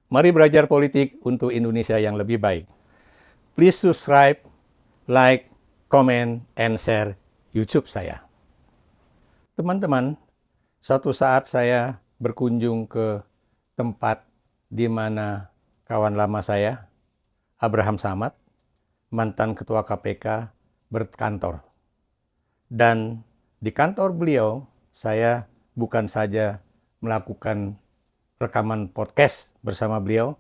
Mari belajar politik untuk Indonesia yang lebih baik. Please subscribe, like, comment, and share YouTube saya. Teman-teman, suatu saat saya berkunjung ke tempat di mana kawan lama saya, Abraham Samad, mantan Ketua KPK, berkantor. Dan di kantor beliau, saya bukan saja melakukan rekaman podcast bersama beliau,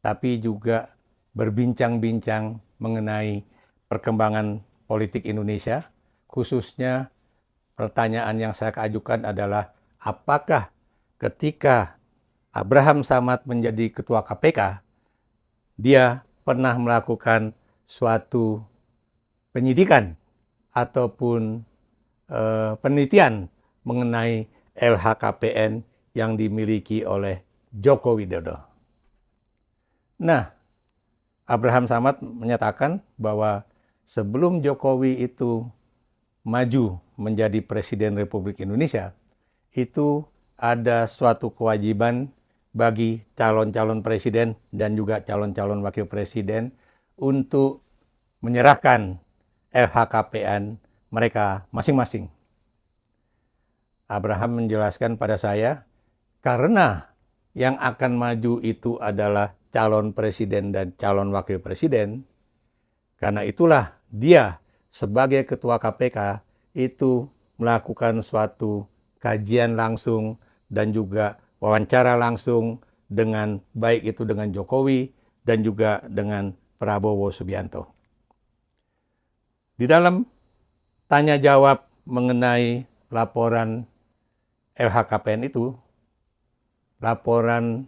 tapi juga berbincang-bincang mengenai perkembangan politik Indonesia, khususnya pertanyaan yang saya ajukan adalah apakah ketika Abraham Samad menjadi Ketua KPK, dia pernah melakukan suatu penyidikan ataupun penelitian mengenai LHKPN yang dimiliki oleh Joko Widodo. Nah, Abraham Samad menyatakan bahwa sebelum Jokowi itu maju menjadi Presiden Republik Indonesia, itu ada suatu kewajiban bagi calon-calon presiden dan juga calon-calon wakil presiden untuk menyerahkan LHKPN mereka masing-masing. Abraham menjelaskan pada saya, karena yang akan maju itu adalah calon presiden dan calon wakil presiden, karena itulah dia sebagai Ketua KPK itu melakukan suatu kajian langsung dan juga wawancara langsung dengan baik itu dengan Jokowi dan juga dengan Prabowo Subianto. Di dalam tanya jawab mengenai laporan LHKPN itu, laporan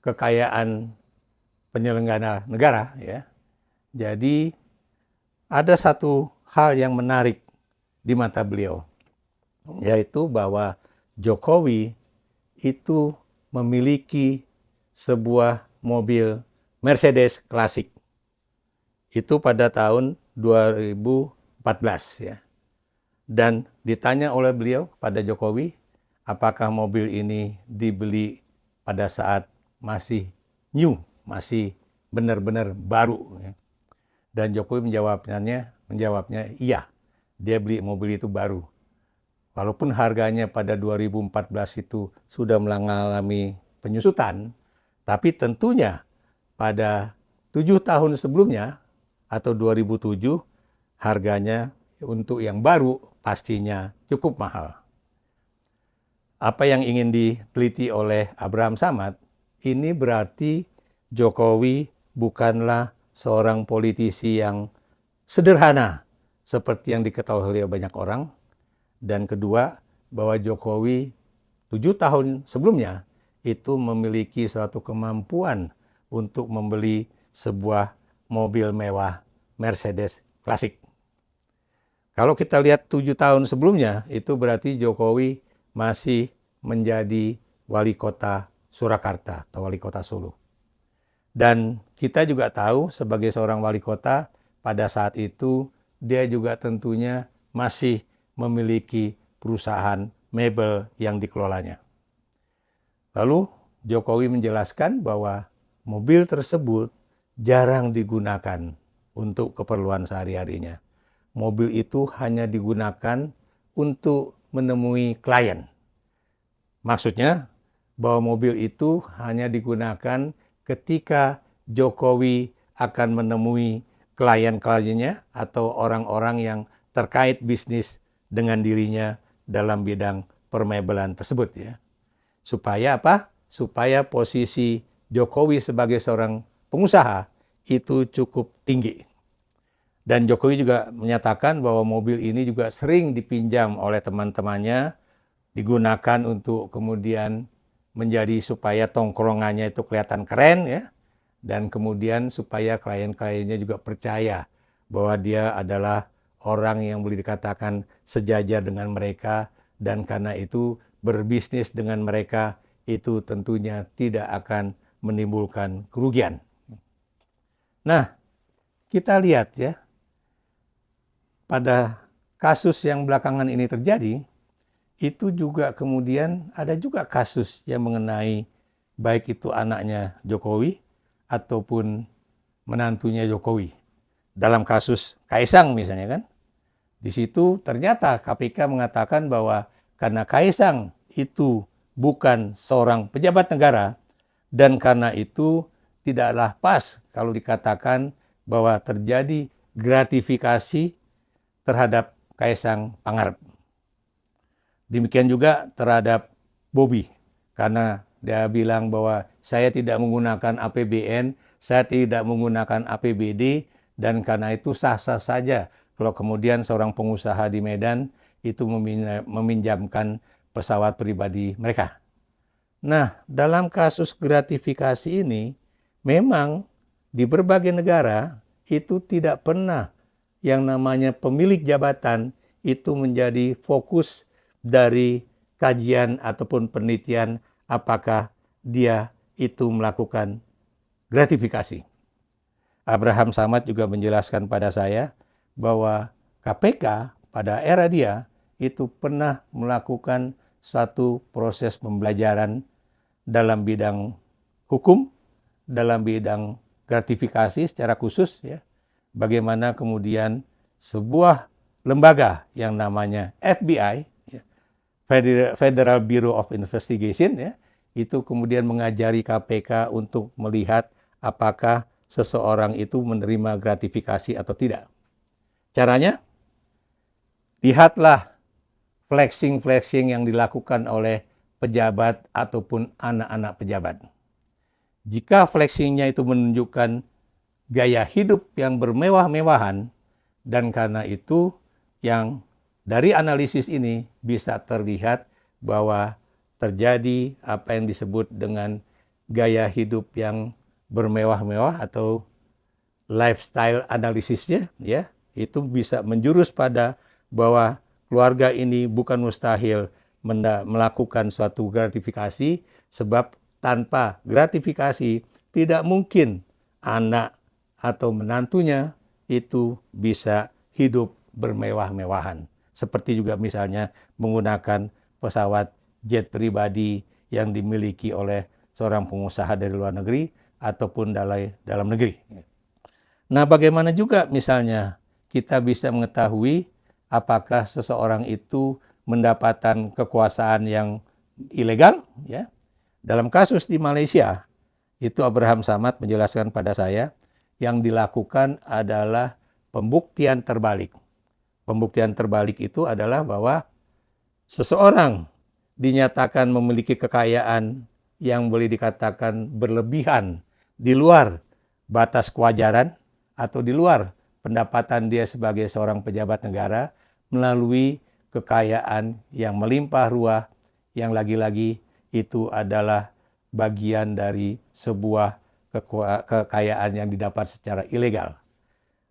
kekayaan penyelenggara negara, ya. Jadi ada satu hal yang menarik di mata beliau, yaitu bahwa Jokowi itu memiliki sebuah mobil Mercedes klasik. Itu pada tahun 2014, ya. Dan ditanya oleh beliau pada Jokowi, apakah mobil ini dibeli pada saat masih new, masih benar-benar baru, ya. Dan Jokowi menjawabnya iya, dia beli mobil itu baru. Walaupun harganya pada 2014 itu sudah mengalami penyusutan, tapi tentunya pada 7 tahun sebelumnya atau 2007 harganya untuk yang baru pastinya cukup mahal. Apa yang ingin diteliti oleh Abraham Samad, ini berarti Jokowi bukanlah seorang politisi yang sederhana seperti yang diketahui oleh banyak orang. Dan kedua, bahwa Jokowi 7 tahun sebelumnya itu memiliki suatu kemampuan untuk membeli sebuah mobil mewah Mercedes klasik. Kalau kita lihat 7 tahun sebelumnya, itu berarti Jokowi masih menjadi wali kota Surakarta atau wali kota Solo. Dan kita juga tahu sebagai seorang wali kota, pada saat itu dia juga tentunya masih memiliki perusahaan mebel yang dikelolanya. Lalu Jokowi menjelaskan bahwa mobil tersebut jarang digunakan untuk keperluan sehari-harinya. Mobil itu hanya digunakan untuk menemui klien. Maksudnya bahwa mobil itu hanya digunakan ketika Jokowi akan menemui klien-kliennya atau orang-orang yang terkait bisnis dengan dirinya dalam bidang permebelan tersebut, ya. Supaya apa? Supaya posisi Jokowi sebagai seorang pengusaha itu cukup tinggi. Dan Jokowi juga menyatakan bahwa mobil ini juga sering dipinjam oleh teman-temannya, digunakan untuk kemudian menjadi supaya tongkrongannya itu kelihatan keren, ya. Dan kemudian supaya klien-kliennya juga percaya bahwa dia adalah orang yang boleh dikatakan sejajar dengan mereka, dan karena itu berbisnis dengan mereka itu tentunya tidak akan menimbulkan kerugian. Nah, kita lihat, ya, pada kasus yang belakangan ini terjadi, itu juga kemudian ada juga kasus yang mengenai baik itu anaknya Jokowi ataupun menantunya Jokowi. Dalam kasus Kaisang misalnya kan, di situ ternyata KPK mengatakan bahwa karena Kaisang itu bukan seorang pejabat negara dan karena itu tidaklah pas kalau dikatakan bahwa terjadi gratifikasi terhadap Kaisang Pangarep. Demikian juga terhadap Bobi, karena dia bilang bahwa saya tidak menggunakan APBN, saya tidak menggunakan APBD, dan karena itu sah-sah saja kalau kemudian seorang pengusaha di Medan itu meminjamkan pesawat pribadi mereka. Nah, dalam kasus gratifikasi ini, memang di berbagai negara itu tidak pernah yang namanya pemilik jabatan itu menjadi fokus dari kajian ataupun penelitian apakah dia itu melakukan gratifikasi. Abraham Samad juga menjelaskan pada saya bahwa KPK pada era dia itu pernah melakukan suatu proses pembelajaran dalam bidang hukum, dalam bidang gratifikasi secara khusus, ya. Bagaimana kemudian sebuah lembaga yang namanya FBI, ya, Federal Bureau of Investigation, ya, itu kemudian mengajari KPK untuk melihat apakah seseorang itu menerima gratifikasi atau tidak. Caranya, lihatlah flexing-flexing yang dilakukan oleh pejabat ataupun anak-anak pejabat. Jika flexingnya itu menunjukkan gaya hidup yang bermewah-mewahan, dan karena itu yang dari analisis ini bisa terlihat bahwa terjadi apa yang disebut dengan gaya hidup yang bermewah-mewah atau lifestyle analisisnya, ya, itu bisa menjurus pada bahwa keluarga ini bukan mustahil melakukan suatu gratifikasi, sebab tanpa gratifikasi tidak mungkin anak atau menantunya itu bisa hidup bermewah-mewahan. Seperti juga misalnya menggunakan pesawat jet pribadi yang dimiliki oleh seorang pengusaha dari luar negeri ataupun dalam negeri. Nah, bagaimana juga misalnya kita bisa mengetahui apakah seseorang itu mendapatkan kekuasaan yang ilegal, ya. Dalam kasus di Malaysia, itu Abraham Samad menjelaskan pada saya, yang dilakukan adalah pembuktian terbalik. Pembuktian terbalik itu adalah bahwa seseorang dinyatakan memiliki kekayaan yang boleh dikatakan berlebihan di luar batas kewajaran atau di luar pendapatan dia sebagai seorang pejabat negara melalui kekayaan yang melimpah ruah, yang lagi-lagi itu adalah bagian dari sebuah kekayaan yang didapat secara ilegal.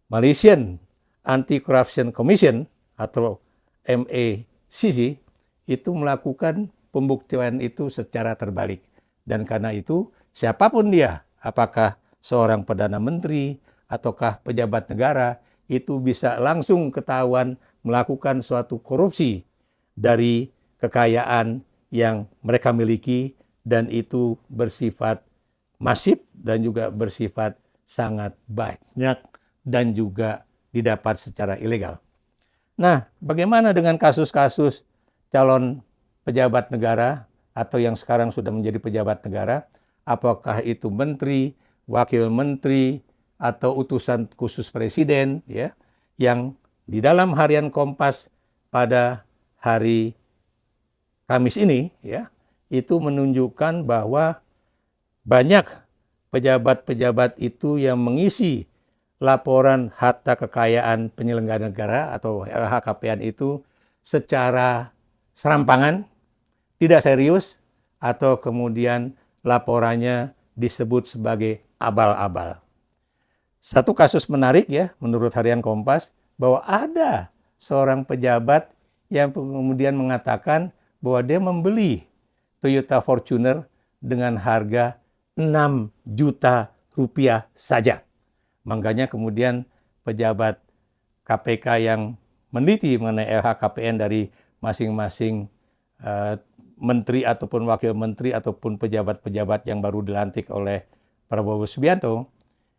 Malaysian Anti-Corruption Commission atau MACC itu melakukan pembuktian itu secara terbalik. Dan karena itu siapapun dia, apakah seorang Perdana Menteri ataukah pejabat negara, itu bisa langsung ketahuan melakukan suatu korupsi dari kekayaan yang mereka miliki, dan itu bersifat masif dan juga bersifat sangat banyak dan juga didapat secara ilegal. Nah, bagaimana dengan kasus-kasus calon pejabat negara atau yang sekarang sudah menjadi pejabat negara? Apakah itu menteri, wakil menteri, atau utusan khusus presiden, ya, yang di dalam harian Kompas pada hari Kamis ini, ya, itu menunjukkan bahwa banyak pejabat-pejabat itu yang mengisi laporan harta kekayaan penyelenggara negara atau LHKPN itu secara serampangan, tidak serius, atau kemudian laporannya disebut sebagai abal-abal. Satu kasus menarik, ya, menurut harian Kompas, bahwa ada seorang pejabat yang kemudian mengatakan bahwa dia membeli Toyota Fortuner dengan harga 6 juta rupiah saja. Makanya kemudian pejabat KPK yang meneliti mengenai LHKPN dari masing-masing menteri ataupun wakil menteri ataupun pejabat-pejabat yang baru dilantik oleh Prabowo Subianto,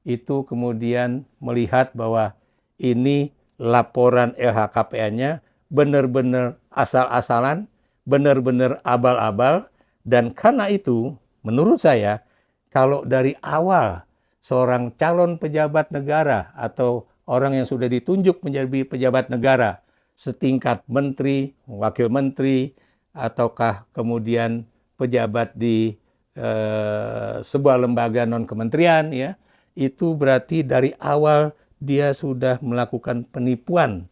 itu kemudian melihat bahwa ini laporan LHKPN-nya benar-benar asal-asalan, benar-benar abal-abal, dan karena itu menurut saya kalau dari awal seorang calon pejabat negara atau orang yang sudah ditunjuk menjadi pejabat negara setingkat menteri, wakil menteri, ataukah kemudian pejabat di sebuah lembaga non-kementerian, ya, itu berarti dari awal dia sudah melakukan penipuan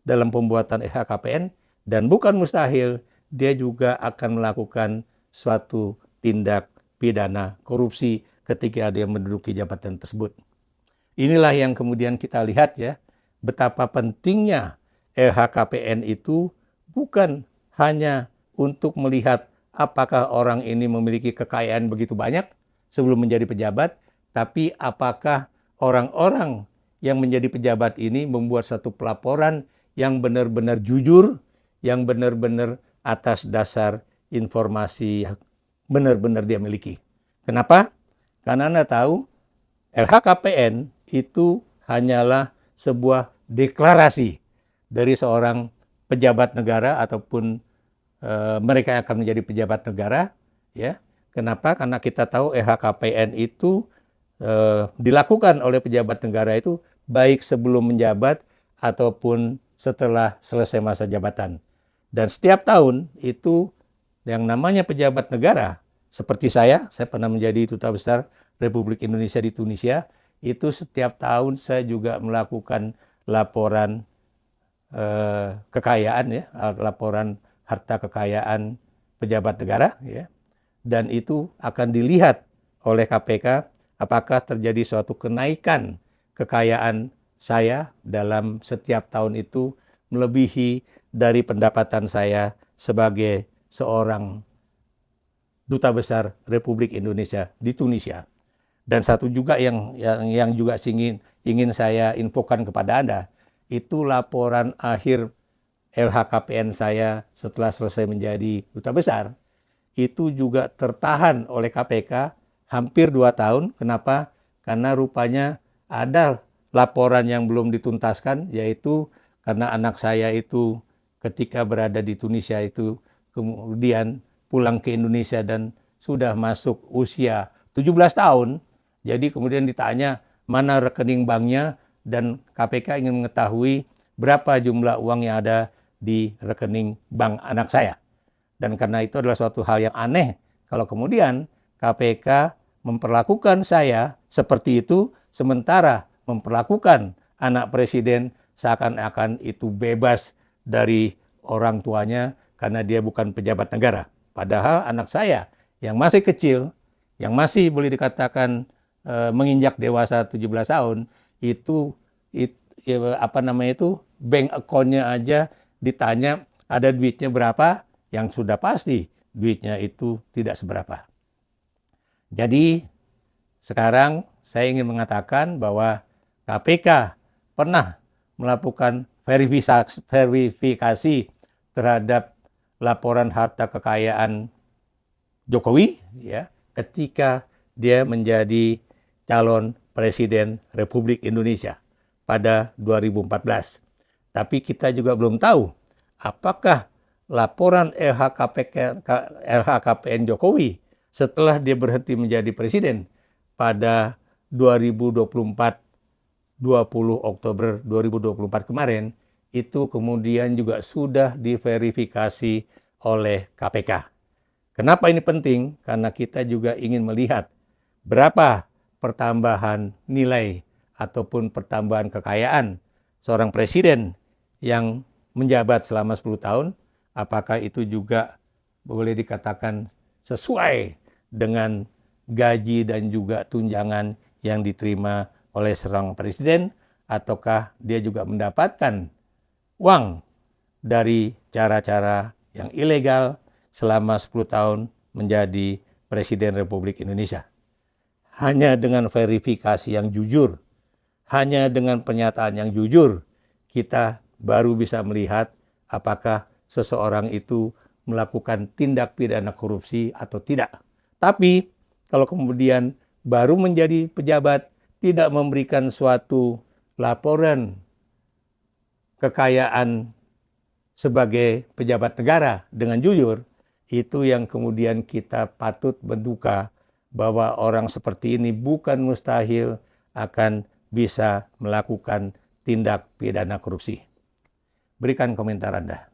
dalam pembuatan LHKPN, dan bukan mustahil dia juga akan melakukan suatu tindak pidana korupsi ketika dia menduduki jabatan tersebut. Inilah yang kemudian kita lihat, ya, betapa pentingnya LHKPN itu bukan hanya untuk melihat apakah orang ini memiliki kekayaan begitu banyak sebelum menjadi pejabat, tapi apakah orang-orang yang menjadi pejabat ini membuat satu pelaporan yang benar-benar jujur, yang benar-benar atas dasar informasi yang benar-benar dia miliki. Kenapa? Karena Anda tahu LHKPN itu hanyalah sebuah deklarasi dari seorang pejabat negara ataupun mereka yang akan menjadi pejabat negara, ya. Kenapa? Karena kita tahu LHKPN itu dilakukan oleh pejabat negara itu baik sebelum menjabat ataupun setelah selesai masa jabatan. Dan setiap tahun itu yang namanya pejabat negara, seperti saya pernah menjadi Duta Besar Republik Indonesia di Tunisia, itu setiap tahun saya juga melakukan laporan kekayaan, ya, laporan harta kekayaan pejabat negara, ya, dan itu akan dilihat oleh KPK apakah terjadi suatu kenaikan kekayaan saya dalam setiap tahun itu melebihi dari pendapatan saya sebagai seorang Duta Besar Republik Indonesia di Tunisia. Dan satu juga yang juga ingin saya infokan kepada Anda, itu laporan akhir LHKPN saya setelah selesai menjadi Duta Besar, itu juga tertahan oleh KPK hampir 2 tahun. Kenapa? Karena rupanya ada laporan yang belum dituntaskan, yaitu karena anak saya itu ketika berada di Tunisia itu kemudian pulang ke Indonesia dan sudah masuk usia 17 tahun. Jadi kemudian ditanya mana rekening banknya, dan KPK ingin mengetahui berapa jumlah uang yang ada di rekening bank anak saya. Dan karena itu adalah suatu hal yang aneh kalau kemudian KPK memperlakukan saya seperti itu, sementara memperlakukan anak presiden seakan-akan itu bebas dari orang tuanya karena dia bukan pejabat negara. Padahal anak saya yang masih kecil, yang masih boleh dikatakan menginjak dewasa 17 tahun, itu bank account-nya aja ditanya ada duitnya berapa, yang sudah pasti duitnya itu tidak seberapa. Jadi sekarang saya ingin mengatakan bahwa KPK pernah melakukan verifikasi terhadap laporan harta kekayaan Jokowi, ya, ketika dia menjadi calon Presiden Republik Indonesia pada 2014. Tapi kita juga belum tahu apakah laporan LHKPN Jokowi setelah dia berhenti menjadi presiden pada 2024, 20 Oktober 2024 kemarin, itu kemudian juga sudah diverifikasi oleh KPK. Kenapa ini penting? Karena kita juga ingin melihat berapa pertambahan nilai ataupun pertambahan kekayaan seorang presiden yang menjabat selama 10 tahun, apakah itu juga boleh dikatakan sesuai dengan gaji dan juga tunjangan yang diterima oleh seorang presiden, ataukah dia juga mendapatkan uang dari cara-cara yang ilegal selama 10 tahun menjadi Presiden Republik Indonesia. Hanya dengan verifikasi yang jujur, hanya dengan pernyataan yang jujur, kita baru bisa melihat apakah seseorang itu melakukan tindak pidana korupsi atau tidak. Tapi kalau kemudian baru menjadi pejabat, tidak memberikan suatu laporan kekayaan sebagai pejabat negara dengan jujur, itu yang kemudian kita patut berduka bahwa orang seperti ini bukan mustahil akan bisa melakukan tindak pidana korupsi. Berikan komentar Anda.